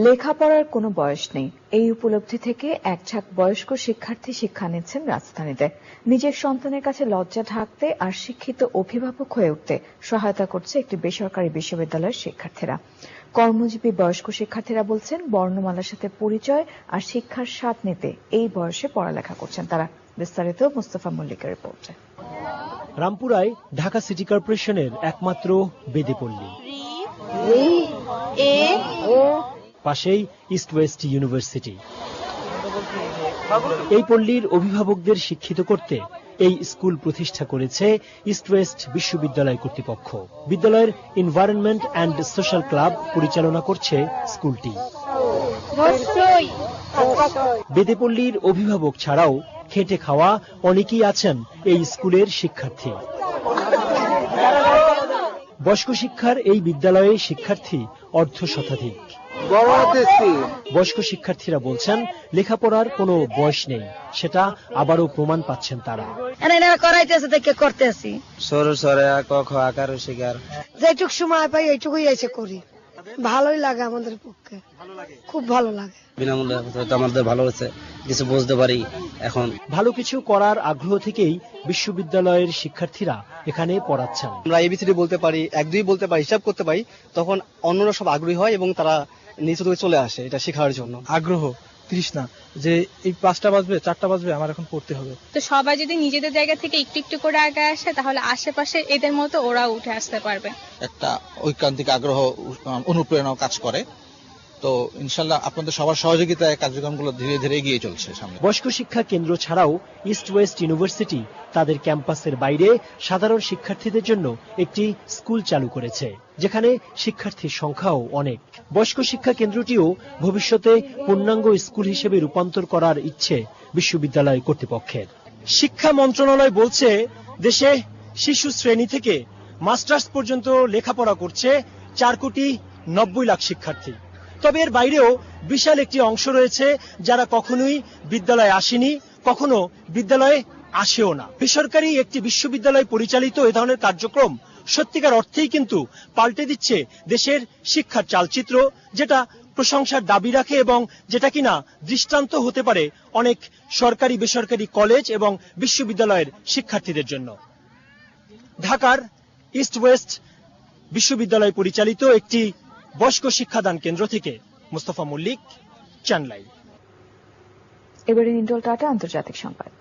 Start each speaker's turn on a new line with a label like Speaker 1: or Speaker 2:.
Speaker 1: লেখাপড়ার কোনো বয়স নেই, এই উপলব্ধি থেকে এক ঝাঁক বয়স্ক শিক্ষার্থী শিক্ষা নিচ্ছেন রাজধানীতে। নিজের সন্তানের কাছে লজ্জা ঢাকতে আর শিক্ষিত অভিভাবক হয়ে উঠতে সহায়তা করছে একটি বেসরকারি বিশ্ববিদ্যালয়ের শিক্ষার্থীরা। কর্মজীবী বয়স্ক শিক্ষার্থীরা বলছেন, বর্ণমালার সাথে পরিচয় আর শিক্ষার স্বাদ নিতে এই বয়সে পড়ালেখা করছেন তারা। বিস্তারিত মুস্তফা মল্লিকের রিপোর্টে।
Speaker 2: রামপুরায় ঢাকা সিটি কর্পোরেশনের একমাত্র বেদেপল্লী, পাশেই ইস্ট ওয়েস্ট ইউনিভার্সিটি। এই পল্লীর অভিভাবকদের শিক্ষিত করতে এই স্কুল প্রতিষ্ঠা করেছে ইস্ট ওয়েস্ট বিশ্ববিদ্যালয় কর্তৃপক্ষ। বিদ্যালয়ের এনভায়রনমেন্ট অ্যান্ড সোশ্যাল ক্লাব পরিচালনা করছে স্কুলটি। বেদেপল্লীর অভিভাবক ছাড়াও খেটে খাওয়া অনেকেই আছেন এই স্কুলের শিক্ষার্থী। বয়স্ক শিক্ষার এই বিদ্যালয়ে শিক্ষার্থী অর্ধ শতাধিক। বয়স্ক শিক্ষার্থীরা বলছেন, লেখাপড়ার কোনো বয়স নেই, সেটা আবারও প্রমাণ পাচ্ছেন তারা।
Speaker 3: যেটুক সময় পাই এইটুকুই এসে করি, ভালোই লাগে আমাদের পক্ষে, খুব ভালো লাগে।
Speaker 4: বিনামূল্যে আমাদের ভালো হচ্ছে, কিছু বুঝতে পারি। এখন
Speaker 2: ভালো কিছু করার আগ্রহ থেকেই বিশ্ববিদ্যালয়ের শিক্ষার্থীরা এখানে পড়াচ্ছেন।
Speaker 5: আমরা এবিসিডি বলতে পারি, 1-2 বলতে পারি, হিসাব করতে পারি, তখন অন্যরা সব আগ্রহী হয় এবং তারা নিচে থেকে চলে আসে এটা শেখার জন্য।
Speaker 6: আগ্রহ, তৃষ্ণা, যে এই 5টা বাজবে 4টা বাজবে আমার এখন পড়তে হবে।
Speaker 7: তো সবাই যদি নিজেদের জায়গা থেকে একটু একটু করে আগে আসে, তাহলে আশেপাশে এদের মতো ওরাও উঠে আসতে পারবে।
Speaker 8: একটা ঐকান্তিক আগ্রহ, অনুপ্রেরণা কাজ করে। তো ইনশাল্লাহ আপনাদের সবার সহযোগিতায় কার্যক্রমগুলো ধীরে ধীরে এগিয়ে চলছে সামনে।
Speaker 2: বয়স্ক শিক্ষা কেন্দ্র ছাড়াও ইস্ট ওয়েস্ট ইউনিভার্সিটি তাদের ক্যাম্পাসের বাইরে সাধারণ শিক্ষার্থীদের জন্য একটি স্কুল চালু করেছে, যেখানে শিক্ষার্থীর সংখ্যাও অনেক। বয়স্ক শিক্ষা কেন্দ্রটিও ভবিষ্যতে পূর্ণাঙ্গ স্কুল হিসেবে রূপান্তর করার ইচ্ছে বিশ্ববিদ্যালয় কর্তৃপক্ষের। শিক্ষা মন্ত্রণালয় বলছে, দেশে শিশু শ্রেণী থেকে মাস্টার্স পর্যন্ত লেখাপড়া করছে 4,90,00,000 শিক্ষার্থী। তবে এর বাইরেও বিশাল একটি অংশ রয়েছে যারা কখনোই বিদ্যালয়ে আসেনি, কখনো বিদ্যালয়ে আসেও না। বেসরকারি একটি বিশ্ববিদ্যালয় পরিচালিত এ ধরনের কার্যক্রম সত্যিকার অর্থেই কিন্তু পাল্টে দিচ্ছে দেশের শিক্ষার চালচিত্র, যেটা প্রশংসার দাবি রাখে এবং যেটা কিনা দৃষ্টান্ত হতে পারে অনেক সরকারি বেসরকারি কলেজ এবং বিশ্ববিদ্যালয়ের শিক্ষার্থীদের জন্য। ঢাকার ইস্ট ওয়েস্ট বিশ্ববিদ্যালয় পরিচালিত একটি বয়স্ক শিক্ষাদান কেন্দ্র থেকে মুস্তফা মল্লিক, চ্যানেল আই।
Speaker 1: এবারে নিন্টল টাটা আন্তর্জাতিক সংবাদ।